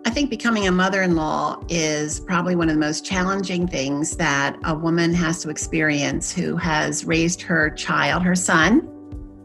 I think becoming a mother-in-law is probably one of the most challenging things that a woman has to experience who has raised her child, her son,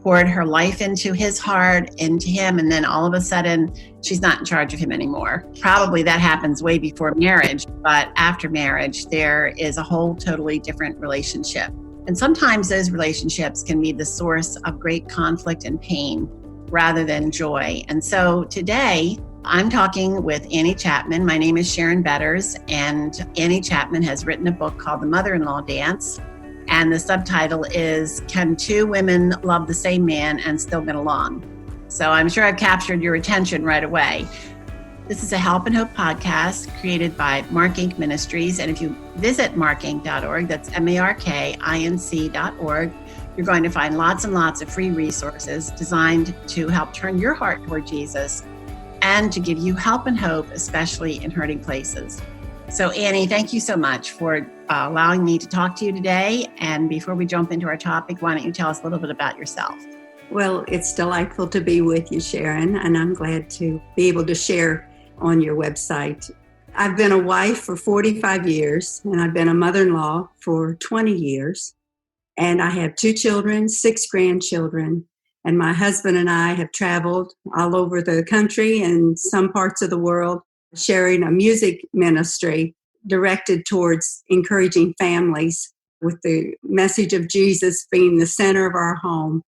poured her life into his heart, into him, and then all of a sudden she's not in charge of him anymore. Probably that happens way before marriage, but after marriage, there is a whole totally different relationship. And sometimes those relationships can be the source of great conflict and pain rather than joy. And so today, I'm talking with Annie Chapman. My name is Sharon Betters, and Annie Chapman has written a book called The Mother-in-Law Dance. And the subtitle is, Can Two Women Love the Same Man and Still Get Along? So I'm sure I've captured your attention right away. This is a Help and Hope podcast created by Mark Inc. Ministries. And if you visit markinc.org, that's markinc.org, you're going to find lots and lots of free resources designed to help turn your heart toward Jesus and to give you help and hope, especially in hurting places. So Annie, thank you so much for allowing me to talk to you today. And before we jump into our topic, why don't you tell us a little bit about yourself? Well, it's delightful to be with you, Sharon, and I'm glad to be able to share on your website. I've been a wife for 45 years, and I've been a mother-in-law for 20 years. And I have 2 children, 6 grandchildren. And my husband and I have traveled all over the country and some parts of the world, sharing a music ministry directed towards encouraging families with the message of Jesus being the center of our home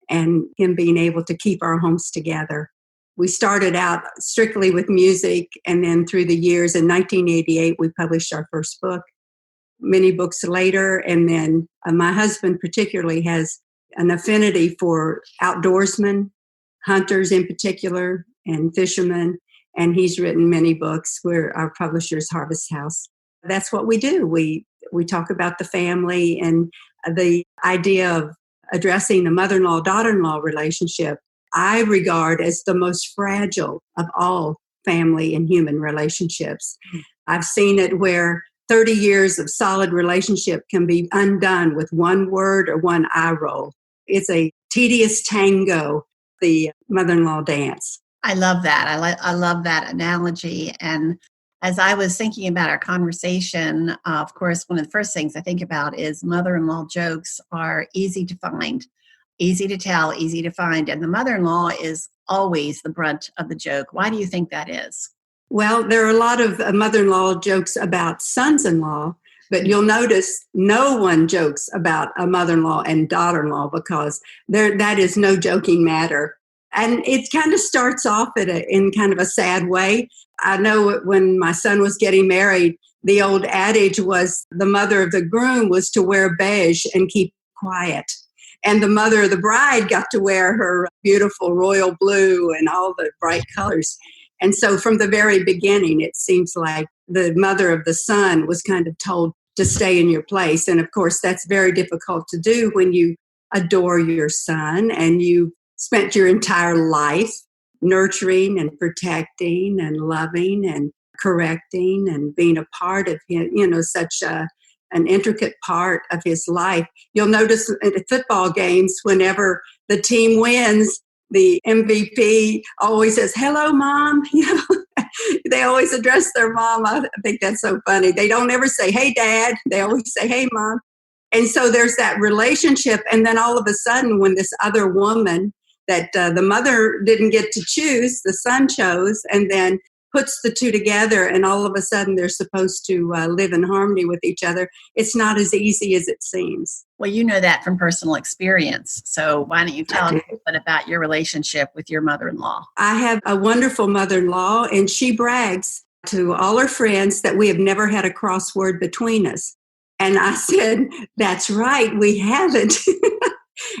and Him being able to keep our homes together. We started out strictly with music, and then through the years, in 1988, we published our first book. Many books later, and then my husband particularly has an affinity for outdoorsmen, hunters in particular, and fishermen, and he's written many books. We're our publisher's Harvest House. That's what we do. We talk about the family and the idea of addressing the mother-in-law, daughter-in-law relationship, I regard as the most fragile of all family and human relationships. I've seen it where 30 years of solid relationship can be undone with one word or one eye roll. It's a tedious tango, the mother-in-law dance. I love that. I love that analogy. And as I was thinking about our conversation, of course, one of the first things I think about is mother-in-law jokes are easy to find, easy to tell, easy to find. And the mother-in-law is always the brunt of the joke. Why do you think that is? Well, there are a lot of mother-in-law jokes about sons-in-law, but you'll notice no one jokes about a mother-in-law and daughter-in-law because that is no joking matter. And it kind of starts off in kind of a sad way. I know when my son was getting married, the old adage was the mother of the groom was to wear beige and keep quiet. And the mother of the bride got to wear her beautiful royal blue and all the bright colors. And so from the very beginning, it seems like the mother of the son was kind of told to stay in your place. And of course, that's very difficult to do when you adore your son and you spent your entire life nurturing and protecting and loving and correcting and being a part of him, such an intricate part of his life. You'll notice at football games, whenever the team wins, the MVP always says, "Hello, Mom." They always address their mom. I think that's so funny. They don't ever say, "Hey, Dad." They always say, "Hey, Mom." And so there's that relationship. And then all of a sudden, when this other woman that the mother didn't get to choose, the son chose, and then puts the two together, and all of a sudden they're supposed to live in harmony with each other. It's not as easy as it seems. Well, you know that from personal experience. So why don't you tell us a little bit about your relationship with your mother-in-law? I have a wonderful mother-in-law, and she brags to all her friends that we have never had a crossword between us. And I said, "That's right, we haven't."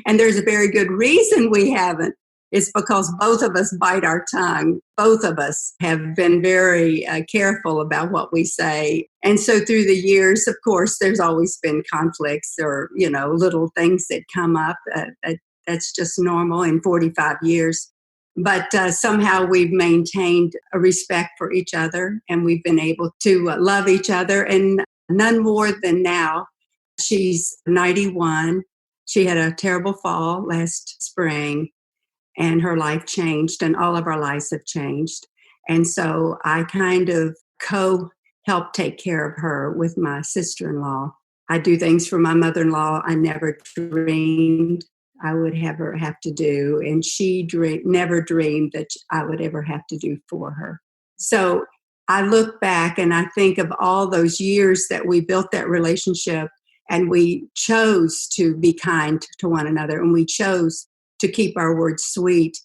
And there's a very good reason we haven't. It's because both of us bite our tongue. Both of us have been very careful about what we say. And so through the years, of course, there's always been conflicts or, little things that come up. That's just normal in 45 years. But somehow we've maintained a respect for each other, and we've been able to love each other. And none more than now. She's 91. She had a terrible fall last spring, and her life changed, and all of our lives have changed. And so I kind of help take care of her with my sister-in-law. I do things for my mother-in-law I never dreamed I would ever have to do, and she never dreamed that I would ever have to do for her. So I look back and I think of all those years that we built that relationship, and we chose to be kind to one another, and we chose to keep our words sweet.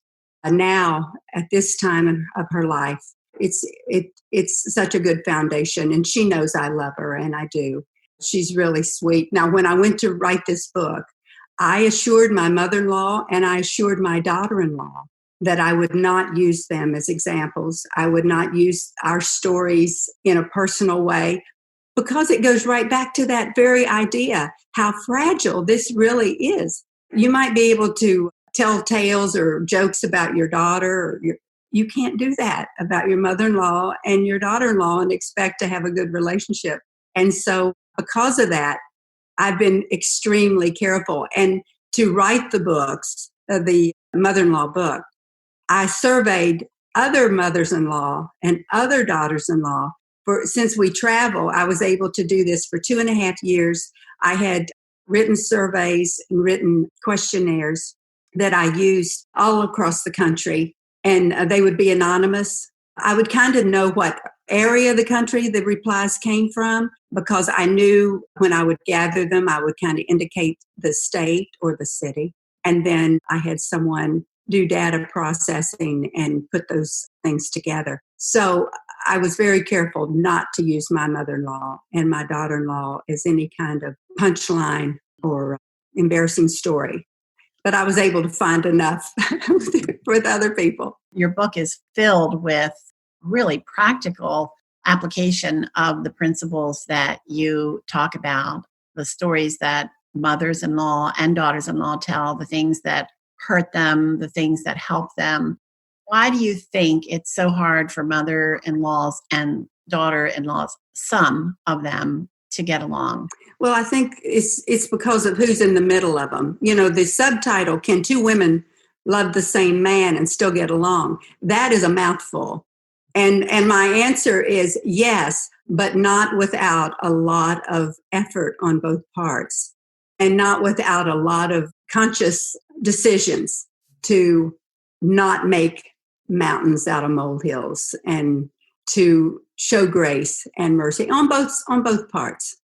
Now, at this time of her life, it's such a good foundation, and she knows I love her, and I do. She's really sweet. Now, when I went to write this book, I assured my mother-in-law and I assured my daughter-in-law that I would not use them as examples. I would not use our stories in a personal way, because it goes right back to that very idea, how fragile this really is. You might be able to tell tales or jokes about your daughter, you can't do that about your mother-in-law and your daughter-in-law and expect to have a good relationship. And so because of that, I've been extremely careful. And to write the books, the mother-in-law book, I surveyed other mothers-in-law and other daughters-in-law. Since we travel, I was able to do this for 2.5 years. I had written surveys and written questionnaires that I used all across the country, and they would be anonymous. I would kind of know what area of the country the replies came from, because I knew when I would gather them, I would kind of indicate the state or the city. And then I had someone do data processing and put those things together. So I was very careful not to use my mother-in-law and my daughter-in-law as any kind of punchline or embarrassing story. But I was able to find enough with other people. Your book is filled with really practical application of the principles that you talk about, the stories that mothers-in-law and daughters-in-law tell, the things that hurt them, the things that help them. Why do you think it's so hard for mother-in-laws and daughter-in-laws, some of them, to get along? Well, I think it's because of who's in the middle of them. You know, the subtitle, "Can Two Women Love the Same Man and Still Get Along?" That is a mouthful. And my answer is yes, but not without a lot of effort on both parts, and not without a lot of conscious decisions to not make mountains out of molehills, and to show grace and mercy on both parts.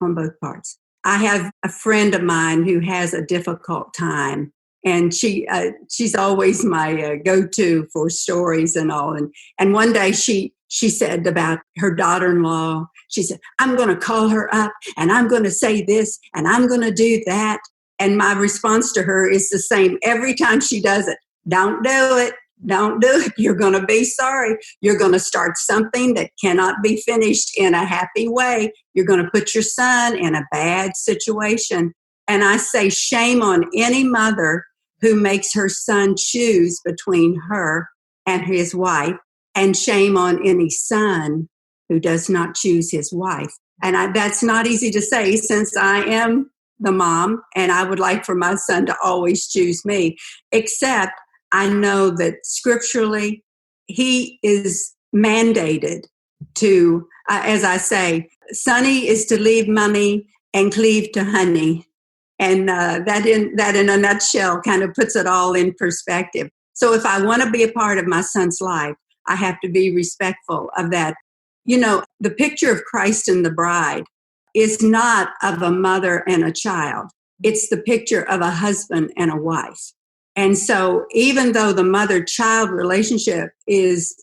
I have a friend of mine who has a difficult time, and she's always my go-to for stories and all. And one day she said about her daughter-in-law, she said, "I'm going to call her up and I'm going to say this and I'm going to do that." And my response to her is the same every time she does it. Don't do it. Don't do it. You're going to be sorry. You're going to start something that cannot be finished in a happy way. You're going to put your son in a bad situation. And I say, shame on any mother who makes her son choose between her and his wife, and shame on any son who does not choose his wife. And that's not easy to say, since I am the mom and I would like for my son to always choose me, except I know that scripturally he is mandated to, as I say, Sonny is to leave money and cleave to honey. And that in a nutshell kind of puts it all in perspective. So if I want to be a part of my son's life, I have to be respectful of that. You know, the picture of Christ and the bride is not of a mother and a child. It's the picture of a husband and a wife. And so even though the mother-child relationship is,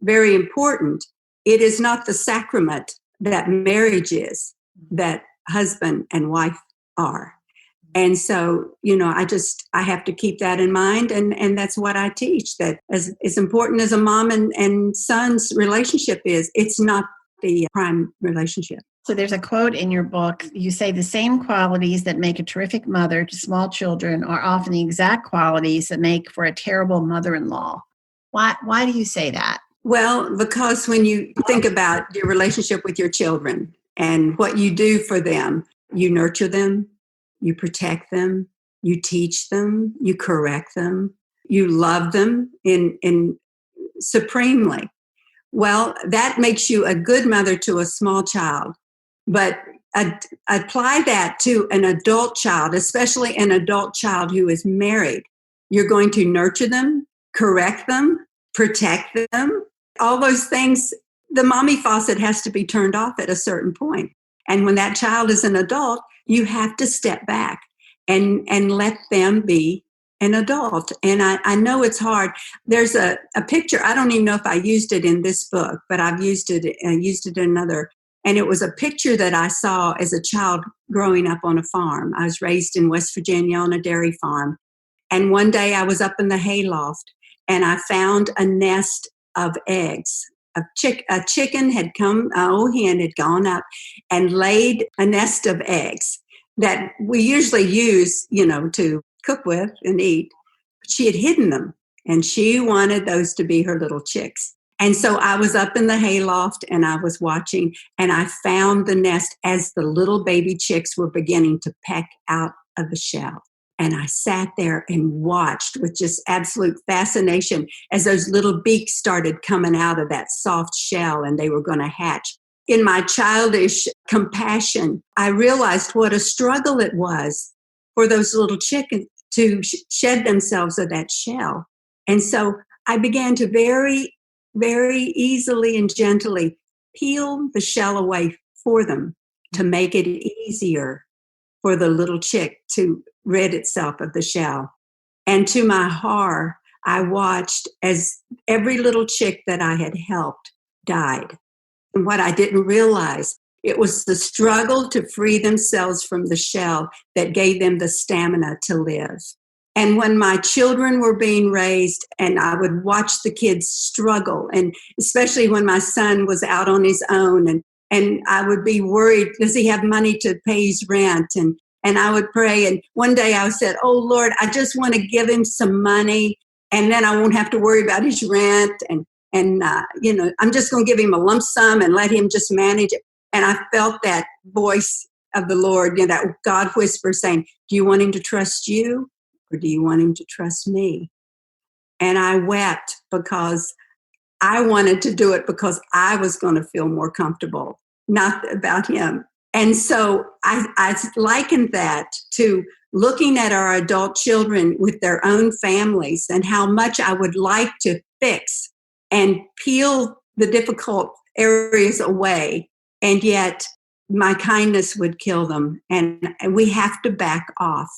very important, it is not the sacrament that marriage is, that husband and wife are. And so, I have to keep that in mind. And that's what I teach, that as important as a mom and son's relationship is, it's not the prime relationship. So there's a quote in your book. You say the same qualities that make a terrific mother to small children are often the exact qualities that make for a terrible mother-in-law. Why do you say that? Well, because when you think about your relationship with your children and what you do for them, you nurture them, you protect them, you teach them, you correct them, you love them in supremely. Well, that makes you a good mother to a small child. But apply that to an adult child, especially an adult child who is married. You're going to nurture them, correct them, protect them, all those things. The mommy faucet has to be turned off at a certain point. And when that child is an adult, you have to step back and let them be an adult. And I know it's hard. There's a picture. I don't even know if I used it in this book, but I've used it in another. And it was a picture that I saw as a child growing up on a farm. I was raised in West Virginia on a dairy farm. And one day I was up in the hayloft and I found a nest of eggs. A chicken had come, an old hen had gone up and laid a nest of eggs that we usually use, to cook with and eat. But she had hidden them and she wanted those to be her little chicks. And so I was up in the hayloft and I was watching and I found the nest as the little baby chicks were beginning to peck out of the shell. And I sat there and watched with just absolute fascination as those little beaks started coming out of that soft shell and they were going to hatch. In my childish compassion, I realized what a struggle it was for those little chickens to shed themselves of that shell. And so I began to very, very easily and gently peel the shell away for them to make it easier for the little chick to rid itself of the shell. And to my horror, I watched as every little chick that I had helped died. And what I didn't realize, it was the struggle to free themselves from the shell that gave them the stamina to live. And when my children were being raised and I would watch the kids struggle, and especially when my son was out on his own and I would be worried, does he have money to pay his rent? And I would pray. And one day I said, oh, Lord, I just want to give him some money and then I won't have to worry about his rent. And I'm just going to give him a lump sum and let him just manage it. And I felt that voice of the Lord, that God whisper saying, do you want him to trust you or do you want him to trust me? And I wept because I wanted to do it because I was going to feel more comfortable, not about him. And so I likened that to looking at our adult children with their own families and how much I would like to fix and peel the difficult areas away. And yet my kindness would kill them. And we have to back off.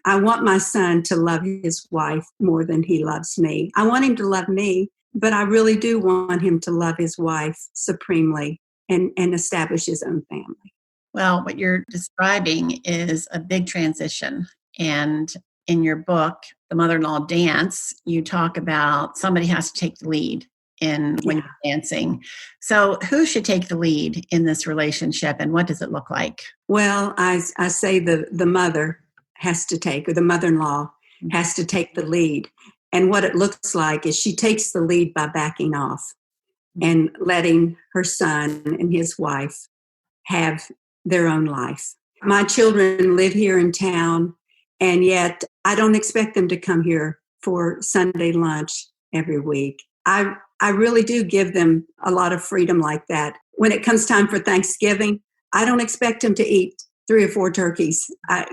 I want my son to love his wife more than he loves me. I want him to love me, but I really do want him to love his wife supremely and establish his own family. Well, what you're describing is a big transition. And in your book, The Mother-in-Law Dance, you talk about somebody has to take the lead when you're dancing. So who should take the lead in this relationship and what does it look like? Well, I say the mother has to take, or the mother-in-law has to take the lead. And what it looks like is she takes the lead by backing off and letting her son and his wife have their own life. My children live here in town, and yet I don't expect them to come here for Sunday lunch every week. I really do give them a lot of freedom like that. When it comes time for Thanksgiving, I don't expect them to eat 3 or 4 turkeys. I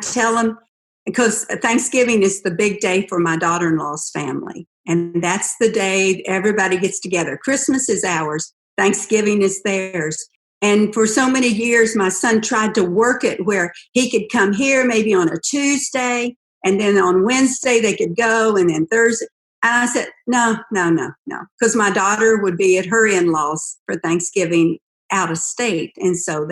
tell them, because Thanksgiving is the big day for my daughter-in-law's family. And that's the day everybody gets together. Christmas is ours. Thanksgiving is theirs. And for so many years, my son tried to work it where he could come here maybe on a Tuesday, and then on Wednesday they could go, and then Thursday. And I said, no. Because my daughter would be at her in-laws for Thanksgiving out of state. And so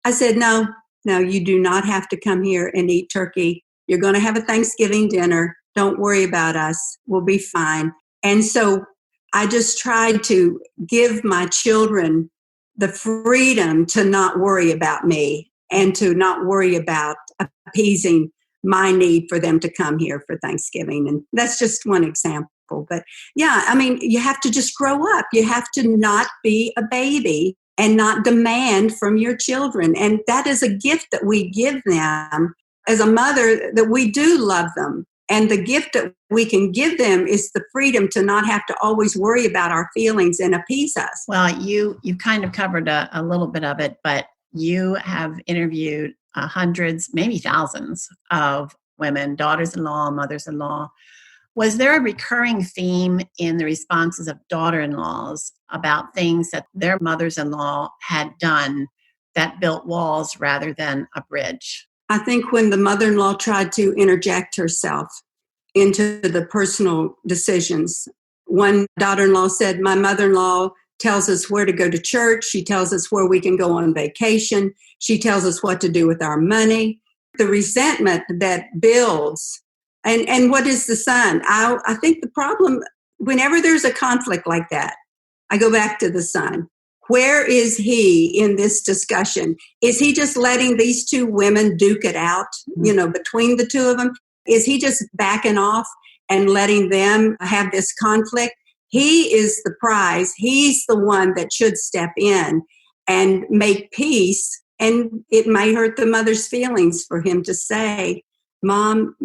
I said, no, you do not have to come here and eat turkey. You're going to have a Thanksgiving dinner. Don't worry about us. We'll be fine. And so I just tried to give my children the freedom to not worry about me and to not worry about appeasing my need for them to come here for Thanksgiving. And that's just one example. But yeah, I mean, you have to just grow up. You have to not be a baby and not demand from your children. And that is a gift that we give them as a mother, that we do love them. And the gift that we can give them is the freedom to not have to always worry about our feelings and appease us. Well, you kind of covered a little bit of it, but you have interviewed hundreds, maybe thousands of women, daughters-in-law, mothers-in-law. Was there a recurring theme in the responses of daughter-in-laws about things that their mothers-in-law had done that built walls rather than a bridge? I think when the mother-in-law tried to interject herself into the personal decisions, one daughter-in-law said, my mother-in-law tells us where to go to church. She tells us where we can go on vacation. She tells us what to do with our money. The resentment that builds. And what is the son? I think the problem, whenever there's a conflict like that, I go back to the son. Where is he in this discussion? Is he just letting these two women duke it out, between the two of them? Is he just backing off and letting them have this conflict? He is the prize. He's the one that should step in and make peace. And it may hurt the mother's feelings for him to say, Mom,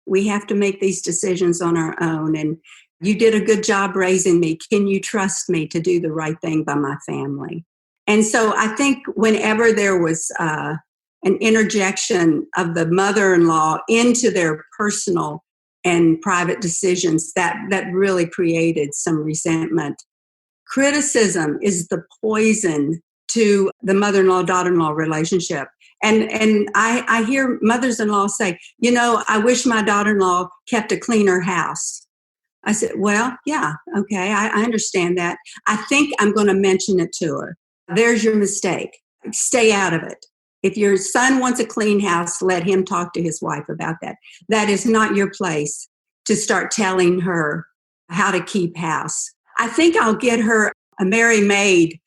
we have to make these decisions on our own. And you did a good job raising me. Can you trust me to do the right thing by my family? And so I think whenever there was an interjection of the mother-in-law into their personal and private decisions, that really created some resentment. Criticism is the poison to the mother-in-law, daughter-in-law relationship. And I hear mothers-in-law say, I wish my daughter-in-law kept a cleaner house. I said, well, yeah, okay, I understand that. I think I'm going to mention it to her. There's your mistake. Stay out of it. If your son wants a clean house, let him talk to his wife about that. That is not your place to start telling her how to keep house. I think I'll get her a Merry Maid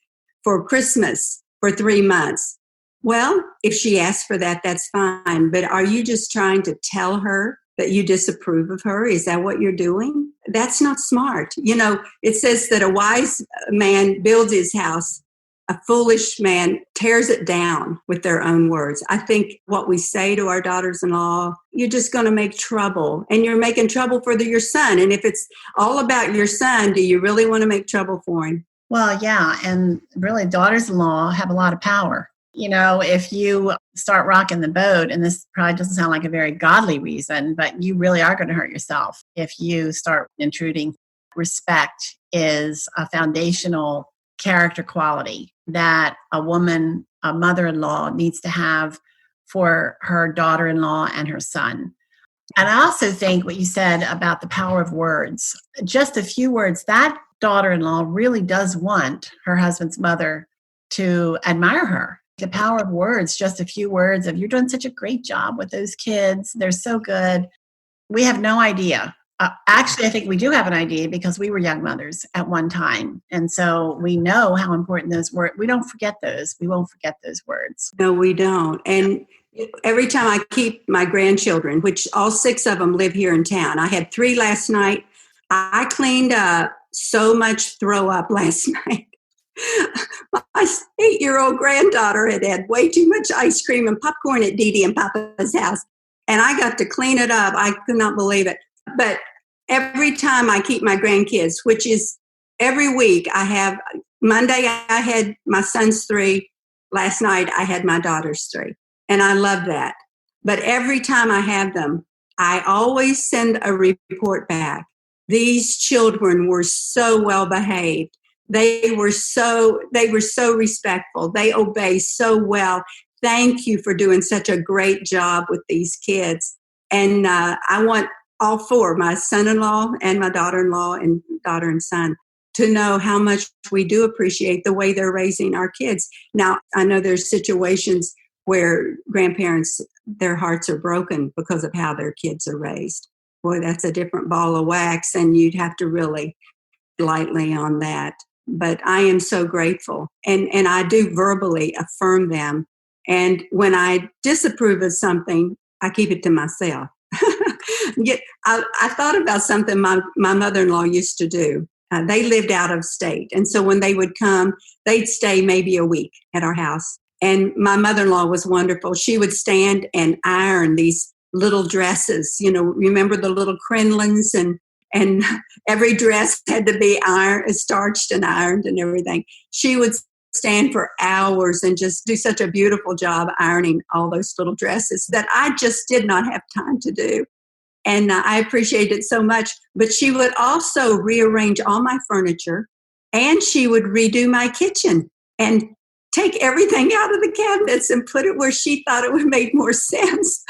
for Christmas for 3 months. Well, if she asks for that, that's fine. But are you just trying to tell her that you disapprove of her? Is that what you're doing? That's not smart. It says that a wise man builds his house. A foolish man tears it down with their own words. I think what we say to our daughters-in-law, you're just going to make trouble. And you're making trouble for your son. And if it's all about your son, do you really want to make trouble for him? Well, yeah. And really, daughters-in-law have a lot of power. If you start rocking the boat, and this probably doesn't sound like a very godly reason, but you really are going to hurt yourself if you start intruding. Respect is a foundational character quality that a woman, a mother-in-law, needs to have for her daughter-in-law and her son. And I also think what you said about the power of words, just a few words, that daughter-in-law really does want her husband's mother to admire her. The power of words, just a few words of, you're doing such a great job with those kids. They're so good. We have no idea. Actually, I think we do have an idea because we were young mothers at one time. And so we know how important those words, we don't forget those. We won't forget those words. No, we don't. And every time I keep my grandchildren, which all 6 of them live here in town, I had 3 last night. I cleaned up so much throw up last night. My 8-year-old granddaughter had way too much ice cream and popcorn at Dee Dee and Papa's house. And I got to clean it up. I could not believe it. But every time I keep my grandkids, which is every week, Monday I had my son's 3. Last night I had my daughter's 3. And I love that. But every time I have them, I always send a report back. These children were so well behaved. They were so respectful. They obey so well. Thank you for doing such a great job with these kids. And I want all 4, my son-in-law and my daughter-in-law and daughter and son, to know how much we do appreciate the way they're raising our kids. Now, I know there's situations where grandparents, their hearts are broken because of how their kids are raised. Boy, that's a different ball of wax, and you'd have to really lightly on that. But I am so grateful. And I do verbally affirm them. And when I disapprove of something, I keep it to myself. I thought about something my mother-in-law used to do. They lived out of state. And so when they would come, they'd stay maybe a week at our house. And my mother-in-law was wonderful. She would stand and iron these little dresses. Remember the little crinolines, and every dress had to be starched and ironed and everything. She would stand for hours and just do such a beautiful job ironing all those little dresses that I just did not have time to do. And I appreciated it so much. But she would also rearrange all my furniture, and she would redo my kitchen and take everything out of the cabinets and put it where she thought it would make more sense.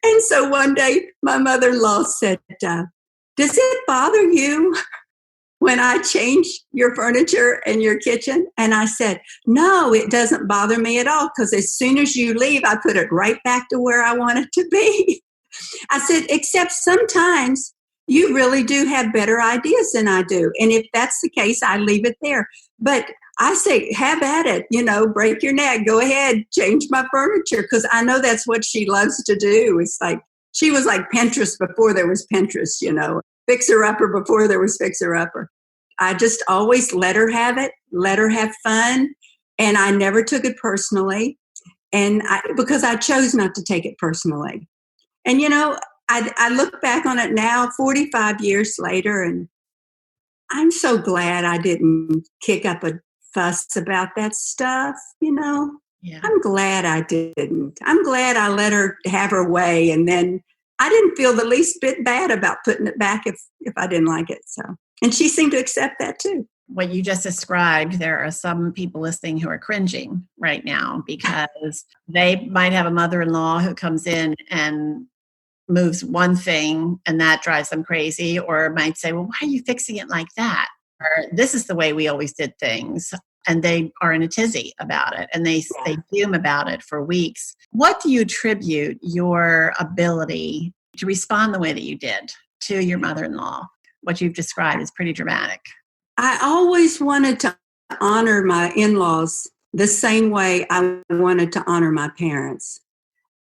And so one day my mother-in-law said, does it bother you when I change your furniture in your kitchen? And I said, no, it doesn't bother me at all, because as soon as you leave, I put it right back to where I want it to be. I said, except sometimes you really do have better ideas than I do. And if that's the case, I leave it there. But I say, have at it, break your neck, go ahead, change my furniture, because I know that's what she loves to do. It's like, she was like Pinterest before there was Pinterest, fixer-upper before there was fixer-upper. I just always let her have it, let her have fun, and I never took it personally, because I chose not to take it personally. And, I look back on it now, 45 years later, and I'm so glad I didn't kick up a fuss about that stuff, Yeah. I'm glad I didn't. I'm glad I let her have her way, and then I didn't feel the least bit bad about putting it back if I didn't like it. So, and she seemed to accept that too. What you just described, there are some people listening who are cringing right now because they might have a mother-in-law who comes in and moves one thing and that drives them crazy, or might say, well, why are you fixing it like that? Or this is the way we always did things. And they are in a tizzy about it, and they fume about it for weeks. What do you attribute your ability to respond the way that you did to your mother-in-law? What you've described is pretty dramatic. I always wanted to honor my in-laws the same way I wanted to honor my parents.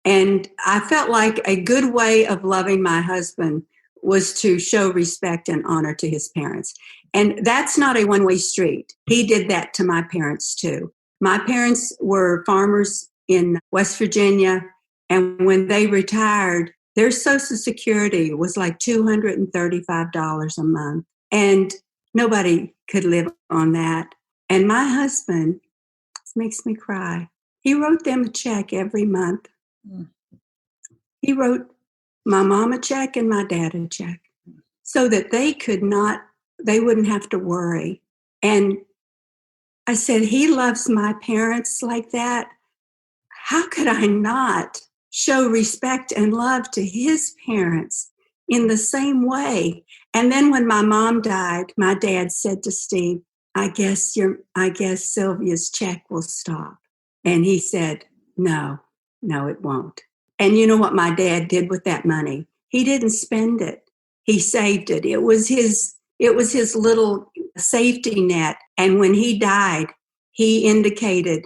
And I felt like a good way of loving my husband was to show respect and honor to his parents. And that's not a one-way street. He did that to my parents too. My parents were farmers in West Virginia, and when they retired, their Social Security was like $235 a month. And nobody could live on that. And my husband, this makes me cry, he wrote them a check every month. He wrote my mom a check and my dad a check so that they wouldn't have to worry. And I said, he loves my parents like that. How could I not show respect and love to his parents in the same way? And then when my mom died, my dad said to Steve, I guess Sylvia's check will stop. And he said, no, it won't. And you know what my dad did with that money? He didn't spend it. He saved it. It was his little safety net. And when he died, he indicated,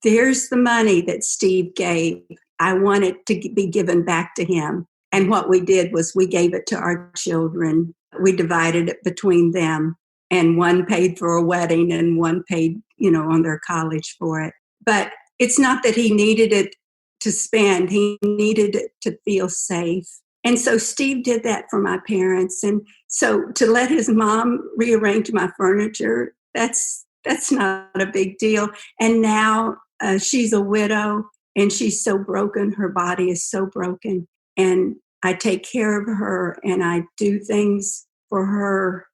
there's the money that Steve gave. I want it to be given back to him. And what we did was we gave it to our children. We divided it between them. And one paid for a wedding and one paid, on their college for it. But it's not that he needed it to spend. He needed it to feel safe. And so Steve did that for my parents. And so to let his mom rearrange my furniture, that's not a big deal. And now she's a widow and she's so broken. Her body is so broken. And I take care of her and I do things for her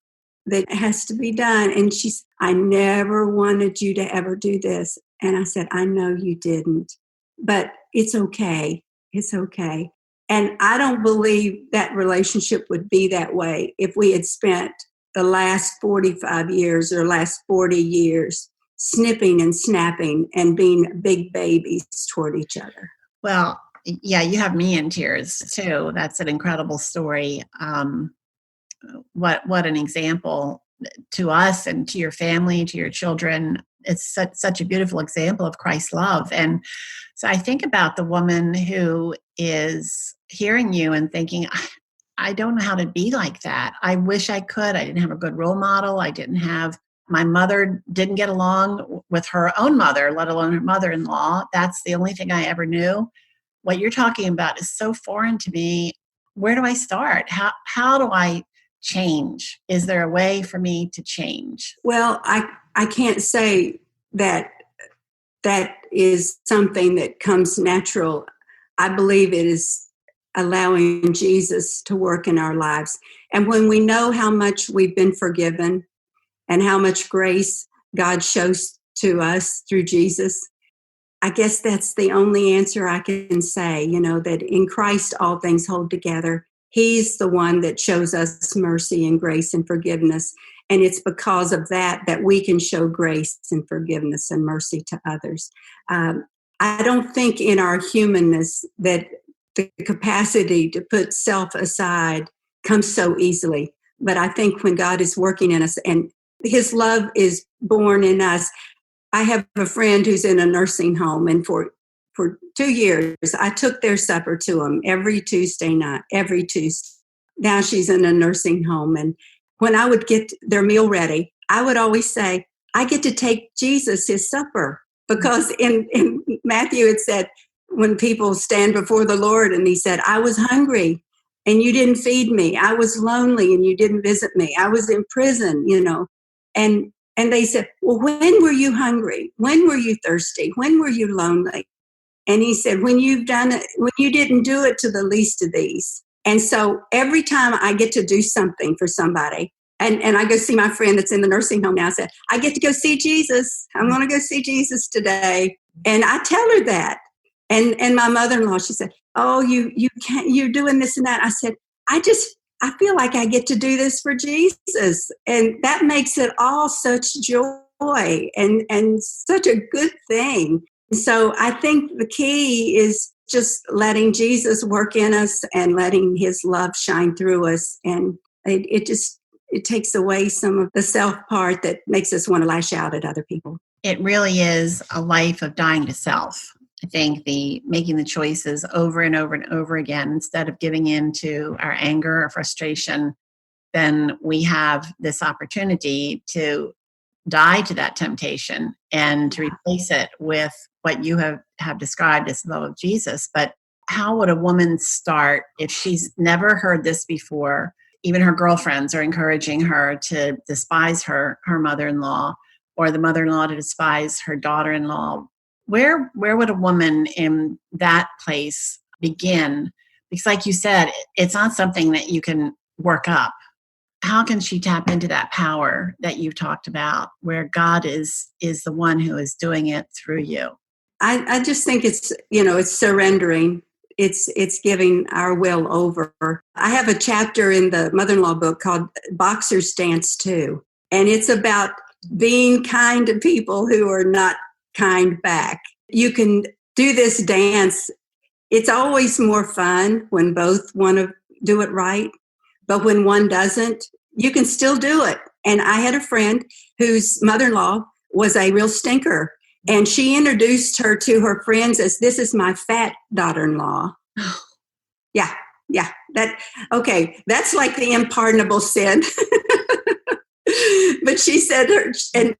that has to be done. And I never wanted you to ever do this. And I said, I know you didn't, but it's okay. It's okay. And I don't believe that relationship would be that way if we had spent the last 45 years or last 40 years snipping and snapping and being big babies toward each other. Well, yeah, you have me in tears too. That's an incredible story. What an example to us and to your family, to your children. It's such a beautiful example of Christ's love. And so I think about the woman who is hearing you and thinking, I don't know how to be like that. I wish I could. I didn't have a good role model. My mother didn't get along with her own mother, let alone her mother-in-law. That's the only thing I ever knew. what you're talking about is so foreign to me. Where do I start? How do I change? Is there a way for me to change? Well, I can't say that that is something that comes natural. I believe it is allowing Jesus to work in our lives. And when we know how much we've been forgiven and how much grace God shows to us through Jesus, I guess that's the only answer I can say, that in Christ all things hold together. He's the one that shows us mercy and grace and forgiveness. And it's because of that we can show grace and forgiveness and mercy to others. I don't think in our humanness that the capacity to put self aside comes so easily. But I think when God is working in us and his love is born in us. I have a friend who's in a nursing home, and for 2 years, I took their supper to them every Tuesday night, every Tuesday. Now she's in a nursing home. And when I would get their meal ready, I would always say, I get to take Jesus his supper. Because in Matthew, it said, when people stand before the Lord, and he said, I was hungry and you didn't feed me. I was lonely and you didn't visit me. I was in prison, And they said, well, when were you hungry? When were you thirsty? When were you lonely? And he said, when you've done it, when you didn't do it to the least of these. And so every time I get to do something for somebody, and I go see my friend that's in the nursing home now, I said, I get to go see Jesus. I'm going to go see Jesus today. And I tell her that. And my mother-in-law, she said, oh, you can't, you're doing this and that. I said, I feel like I get to do this for Jesus. And that makes it all such joy and such a good thing. So I think the key is just letting Jesus work in us and letting his love shine through us. And it takes away some of the self part that makes us want to lash out at other people. It really is a life of dying to self. I think making the choices over and over and over again, instead of giving in to our anger or frustration, then we have this opportunity to die to that temptation and to replace it with what you have described as the love of Jesus. But how would a woman start if she's never heard this before? Even her girlfriends are encouraging her to despise her mother-in-law, or the mother-in-law to despise her daughter-in-law. Where would a woman in that place begin? Because like you said, it's not something that you can work up. How can she tap into that power that you've talked about, where God is the one who is doing it through you? I just think it's surrendering. It's giving our will over. I have a chapter in the mother-in-law book called Boxer's Dance Too. And it's about being kind to people who are not kind back. You can do this dance. It's always more fun when both want to do it right. But when one doesn't, you can still do it. And I had a friend whose mother-in-law was a real stinker. And she introduced her to her friends as, this is my fat daughter-in-law. Yeah. That's like the unpardonable sin. But she said, and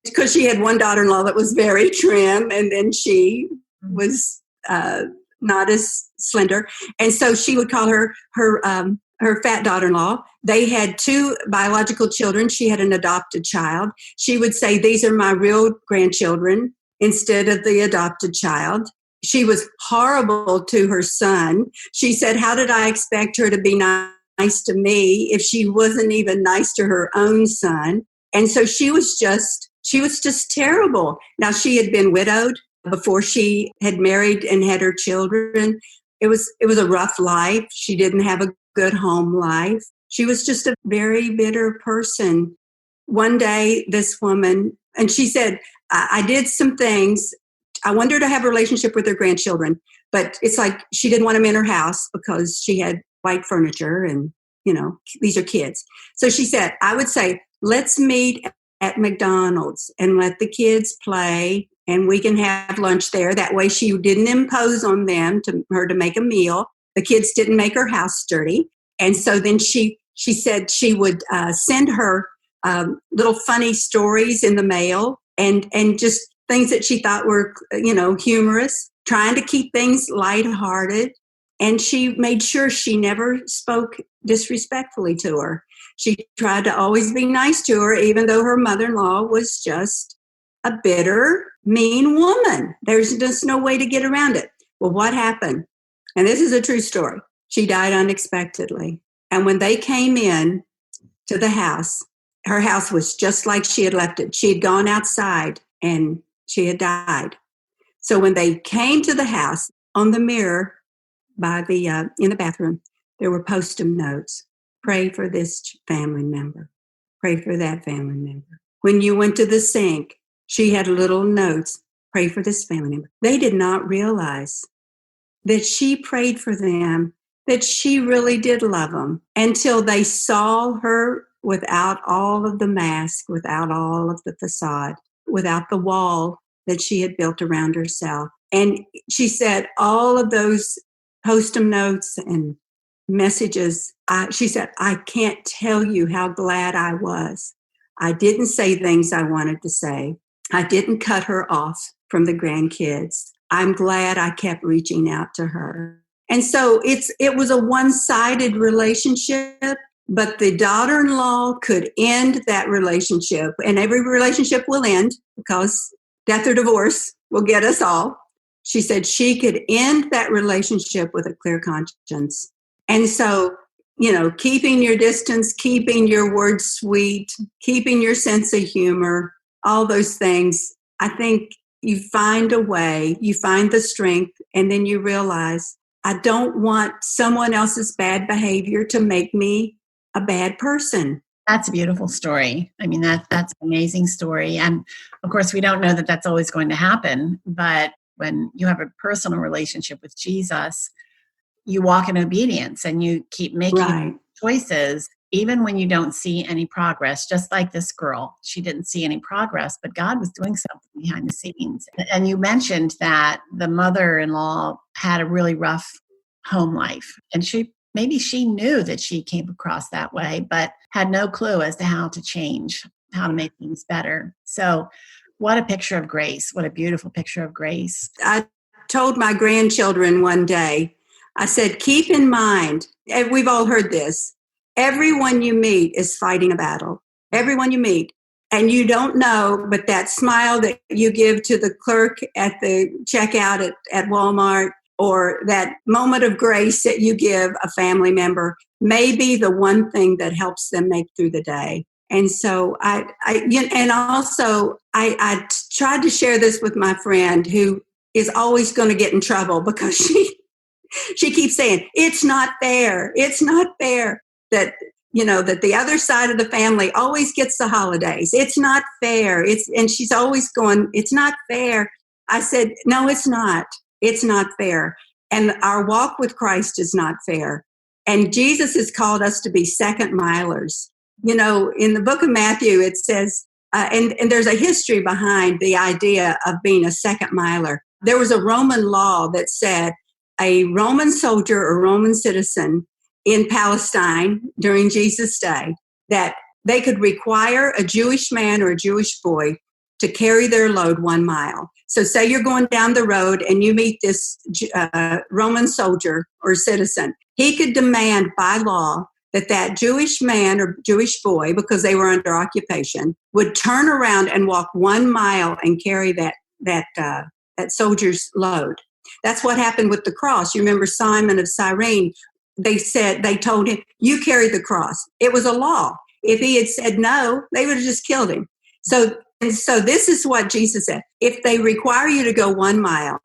because she had one daughter-in-law that was very trim, and then she was not as slender. And so she would call her fat daughter-in-law. They had 2 biological children. She had an adopted child. She would say, these are my real grandchildren instead of the adopted child. She was horrible to her son. She said, how did I expect her to be nice to me if she wasn't even nice to her own son? And so she was just terrible. Now, she had been widowed before she had married and had her children. It was a rough life. She didn't have a good home life. She was just a very bitter person. One day, this woman, and she said, I did some things. I wanted her to have a relationship with her grandchildren, but it's like she didn't want them in her house because she had white furniture and, these are kids. So she said, I would say, let's meet at McDonald's and let the kids play, and we can have lunch there. That way she didn't impose on them to make a meal. The kids didn't make her house dirty. And so then she said she would send her little funny stories in the mail and just things that she thought were, humorous. trying to keep things lighthearted. And she made sure she never spoke disrespectfully to her. She tried to always be nice to her, even though her mother-in-law was just a bitter, mean woman. There's just no way to get around it. Well, what happened? And this is a true story. She died unexpectedly. And when they came in to the house, her house was just like she had left it. She had gone outside and she had died. So when they came to the house, on the mirror by the in the bathroom, there were post-it notes. Pray for this family member. Pray for that family member. When you went to the sink, she had little notes. Pray for this family member. They did not realize that she prayed for them, that she really did love them, until they saw her without all of the mask, without all of the facade, without the wall that she had built around herself. And she said all of those post-it notes and messages, she said, I can't tell you how glad I was. I didn't say things I wanted to say. I didn't cut her off from the grandkids. I'm glad I kept reaching out to her. And so it was a one-sided relationship, but the daughter-in-law could end that relationship. And every relationship will end because death or divorce will get us all. She said she could end that relationship with a clear conscience. And so, keeping your distance, keeping your words sweet, keeping your sense of humor, all those things, I think you find a way, you find the strength, and then you realize, I don't want someone else's bad behavior to make me a bad person. That's a beautiful story. I mean, that's an amazing story. And of course, we don't know that that's always going to happen. But when you have a personal relationship with Jesus, you walk in obedience and you keep making choices, even when you don't see any progress. Just like this girl, she didn't see any progress, but God was doing something behind the scenes. And you mentioned that the mother-in-law had a really rough home life, and maybe she knew that she came across that way, but had no clue as to how to change, how to make things better. So what a picture of grace. What a beautiful picture of grace. I told my grandchildren one day, I said, keep in mind, and we've all heard this, everyone you meet is fighting a battle. Everyone you meet. And you don't know, but that smile that you give to the clerk at the checkout at Walmart, or that moment of grace that you give a family member, may be the one thing that helps them make through the day. And so I tried to share this with my friend who is always going to get in trouble because she keeps saying, it's not fair. It's not fair that the other side of the family always gets the holidays. It's not fair. And she's always going, it's not fair. I said, no, it's not. It's not fair. And our walk with Christ is not fair. And Jesus has called us to be second milers. In the book of Matthew, it says, and there's a history behind the idea of being a second miler. There was a Roman law that said a Roman soldier or Roman citizen in Palestine during Jesus' day, that they could require a Jewish man or a Jewish boy to carry their load 1 mile. So say you're going down the road and you meet this Roman soldier or citizen. He could demand by law that Jewish man or Jewish boy, because they were under occupation, would turn around and walk 1 mile and carry that soldier's load. That's what happened with the cross. You remember Simon of Cyrene? They told him, you carry the cross. It was a law. If he had said no, they would have just killed him. So this is what Jesus said. If they require you to go 1 mile,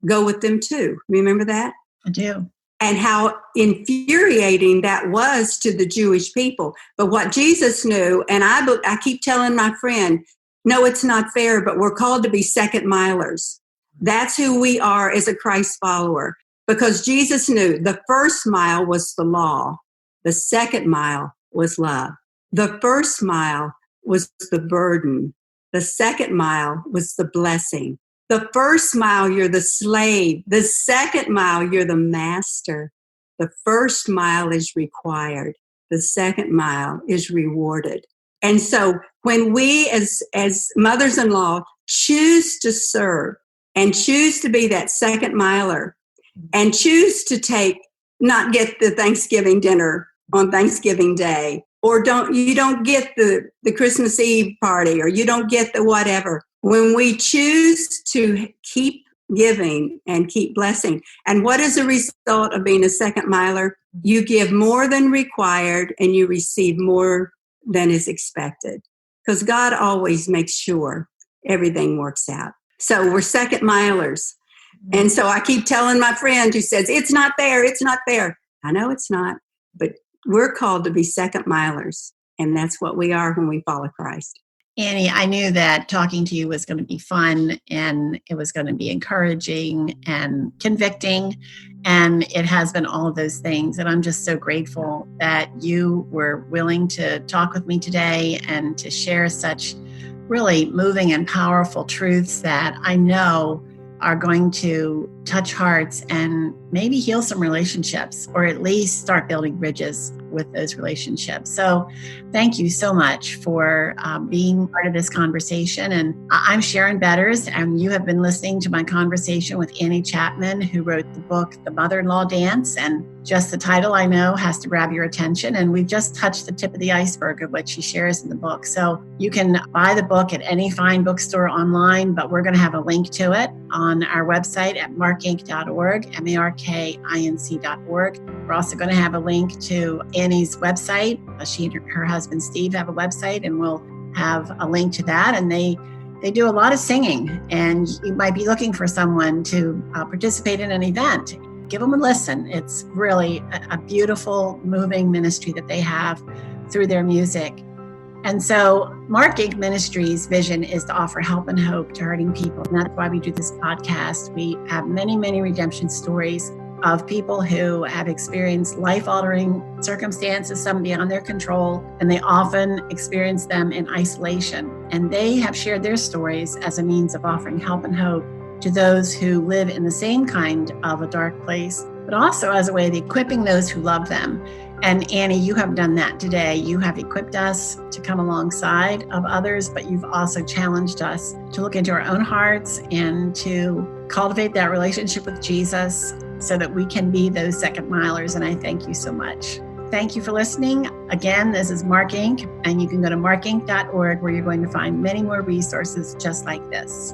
go with them too. Remember that? I do. And how infuriating that was to the Jewish people. But what Jesus knew, and I keep telling my friend, no, it's not fair, but we're called to be second milers. That's who we are as a Christ follower. Because Jesus knew the first mile was the law. The second mile was love. The first mile was the burden. The second mile was the blessing. The first mile, you're the slave. The second mile, you're the master. The first mile is required. The second mile is rewarded. And so when we as mothers-in-law choose to serve and choose to be that second miler and choose to not get the Thanksgiving dinner on Thanksgiving Day, or you don't get the Christmas Eve party, or you don't get the whatever. When we choose to keep giving and keep blessing, and what is the result of being a second miler? You give more than required and you receive more than is expected, because God always makes sure everything works out. So we're second milers. And so I keep telling my friend who says, it's not there, it's not there. I know it's not, but we're called to be second milers. And that's what we are when we follow Christ. Annie, I knew that talking to you was going to be fun, and it was going to be encouraging and convicting, and it has been all of those things. And I'm just so grateful that you were willing to talk with me today and to share such really moving and powerful truths that I know are going to touch hearts and maybe heal some relationships, or at least start building bridges with those relationships. So thank you so much for being part of this conversation. And I'm Sharon Betters, and you have been listening to my conversation with Annie Chapman, who wrote the book, The Mother-in-Law Dance. And just the title, I know, has to grab your attention. And we've just touched the tip of the iceberg of what she shares in the book. So you can buy the book at any fine bookstore online, but we're going to have a link to it on our website at markinc.org, markinc.org. We're also going to have a link to Annie's website. She and her husband, Steve, have a website, and we'll have a link to that. And they do a lot of singing, and you might be looking for someone to participate in an event. Give them a listen. It's really a beautiful, moving ministry that they have through their music. And so Mark Inc. Ministries' vision is to offer help and hope to hurting people. And that's why we do this podcast. We have many, many redemption stories of people who have experienced life-altering circumstances, some beyond their control, and they often experience them in isolation. And they have shared their stories as a means of offering help and hope to those who live in the same kind of a dark place, but also as a way of equipping those who love them. And Annie, you have done that today. You have equipped us to come alongside of others, but you've also challenged us to look into our own hearts and to cultivate that relationship with Jesus so that we can be those second milers. And I thank you so much. Thank you for listening. Again, this is Mark Inc., and you can go to markinc.org, where you're going to find many more resources just like this.